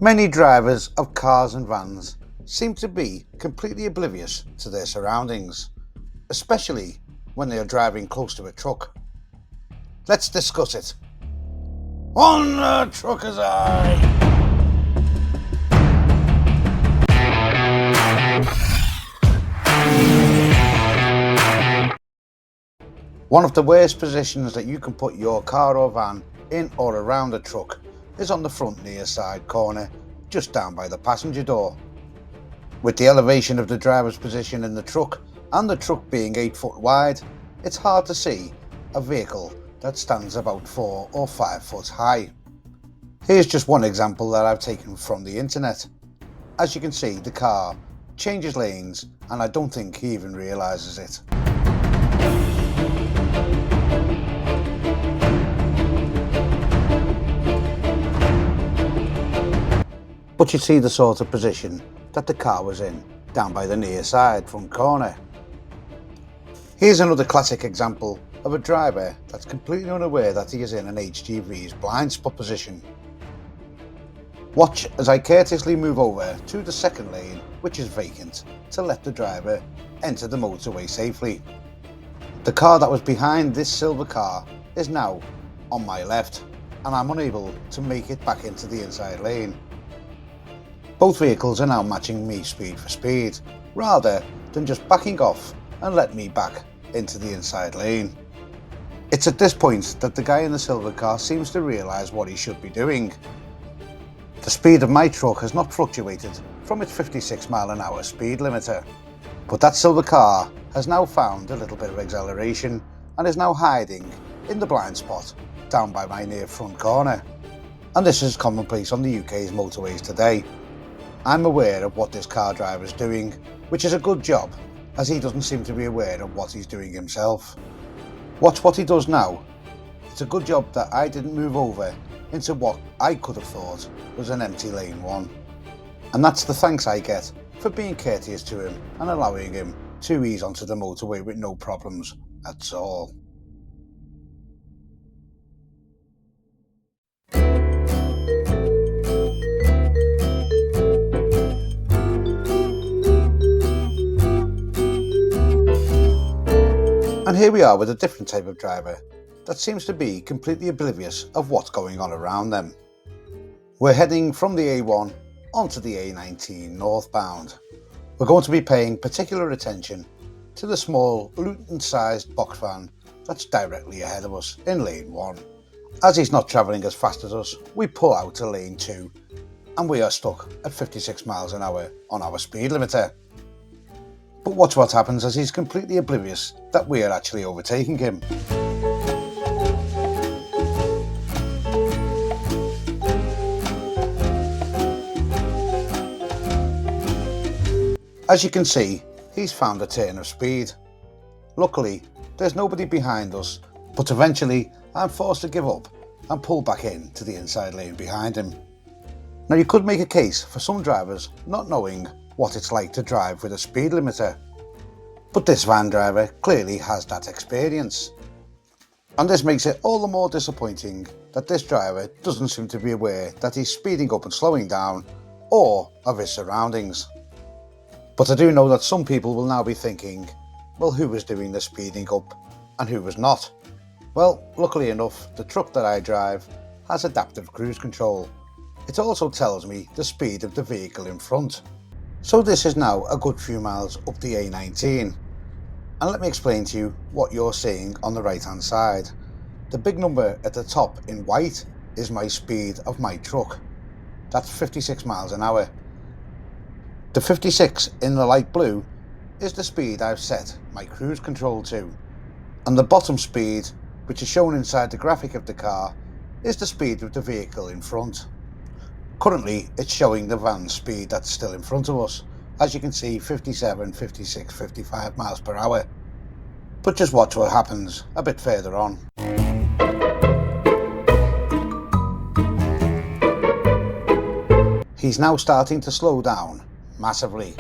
Many drivers of cars and vans seem to be completely oblivious to their surroundings, especially when they are driving close to a truck. Let's discuss it. On the trucker's eye! One of the worst positions that you can put your car or van in or around a truck is on the front near side corner, just down by the passenger door. With the elevation of the driver's position in the truck and the truck being 8 foot wide, it's hard to see a vehicle that stands about 4 or 5 foot high. Here's just one example that I've taken from the internet. As you can see, the car changes lanes and I don't think he even realises it. But you see the sort of position that the car was in, down by the near side front corner. Here's another classic example of a driver that's completely unaware that he is in an HGV's blind spot position. Watch as I courteously move over to the second lane, which is vacant, to let the driver enter the motorway safely. The car that was behind this silver car is now on my left, and I'm unable to make it back into the inside lane. Both vehicles are now matching me speed for speed, rather than just backing off and let me back into the inside lane. It's at this point that the guy in the silver car seems to realise what he should be doing. The speed of my truck has not fluctuated from its 56 mph speed limiter, but that silver car has now found a little bit of acceleration and is now hiding in the blind spot down by my near front corner. And this is commonplace on the UK's motorways today. I'm aware of what this car driver is doing, which is a good job, as he doesn't seem to be aware of what he's doing himself. Watch what he does now. It's a good job that I didn't move over into what I could have thought was an empty lane one. And that's the thanks I get for being courteous to him and allowing him to ease onto the motorway with no problems at all. And here we are with a different type of driver that seems to be completely oblivious of what's going on around them. We're heading from the A1 onto the A19 northbound. We're going to be paying particular attention to the small Luton-sized box van that's directly ahead of us in lane 1. As he's not travelling as fast as us, we pull out to lane 2 and we are stuck at 56 mph on our speed limiter. But watch what happens as he's completely oblivious that we are actually overtaking him. As you can see, he's found a turn of speed. Luckily, there's nobody behind us, but eventually I'm forced to give up and pull back in to the inside lane behind him. Now you could make a case for some drivers not knowing what it's like to drive with a speed limiter, but this van driver clearly has that experience. And this makes it all the more disappointing that this driver doesn't seem to be aware that he's speeding up and slowing down or of his surroundings. But I do know that some people will now be thinking, well, who was doing the speeding up and who was not? Well, luckily enough, the truck that I drive has adaptive cruise control. It also tells me the speed of the vehicle in front. So this is now a good few miles up the A19. And let me explain to you what you're seeing on the right hand side. The big number at the top in white is my speed of my truck. That's 56 mph. The 56 in the light blue is the speed I've set my cruise control to. And the bottom speed, which is shown inside the graphic of the car, is the speed of the vehicle in front. Currently it's showing the van's speed that's still in front of us. As you can see, 57, 56, 55 mph. But just watch what happens a bit further on. He's now starting to slow down massively.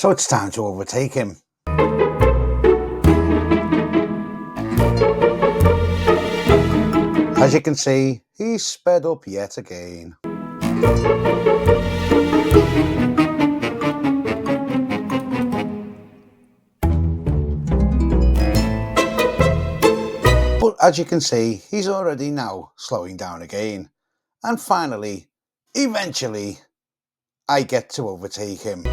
So it's time to overtake him. As you can see, he's sped up yet again. But as you can see, he's already now slowing down again. And finally, eventually, I get to overtake him.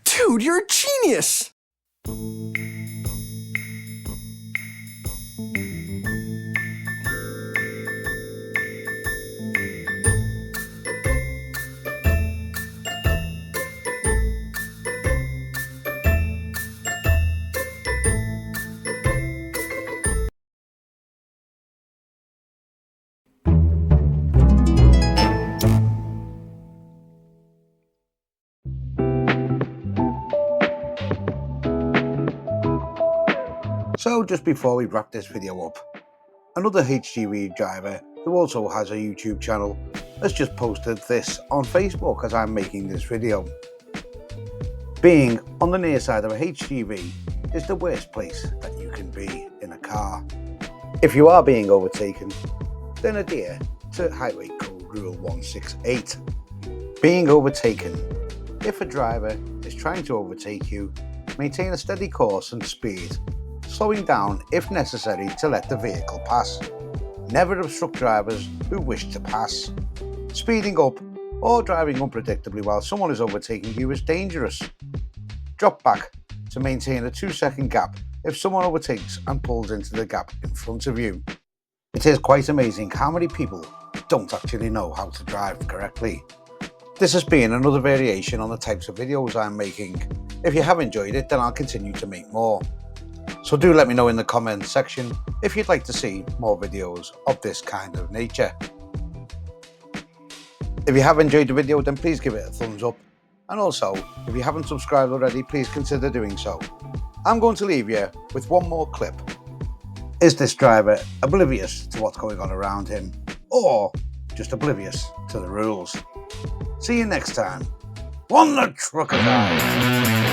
Dude, you're a genius! So just before we wrap this video up, another HGV driver who also has a YouTube channel has just posted this on Facebook as I'm making this video. Being on the near side of a HGV is the worst place that you can be in a car. If you are being overtaken, then adhere to Highway Code Rule 168. Being overtaken. If a driver is trying to overtake you, maintain a steady course and speed, slowing down if necessary to let the vehicle pass. Never obstruct drivers who wish to pass. Speeding up or driving unpredictably while someone is overtaking you is dangerous. Drop back to maintain a 2-second gap if someone overtakes and pulls into the gap in front of you. It is quite amazing how many people don't actually know how to drive correctly. This has been another variation on the types of videos I'm making. If you have enjoyed it, then I'll continue to make more. So do let me know in the comments section if you'd like to see more videos of this kind of nature. If you have enjoyed the video, then please give it a thumbs up. And also, if you haven't subscribed already, please consider doing so. I'm going to leave you with one more clip. Is this driver oblivious to what's going on around him, or just oblivious to the rules? See you next time. On the trucker guy.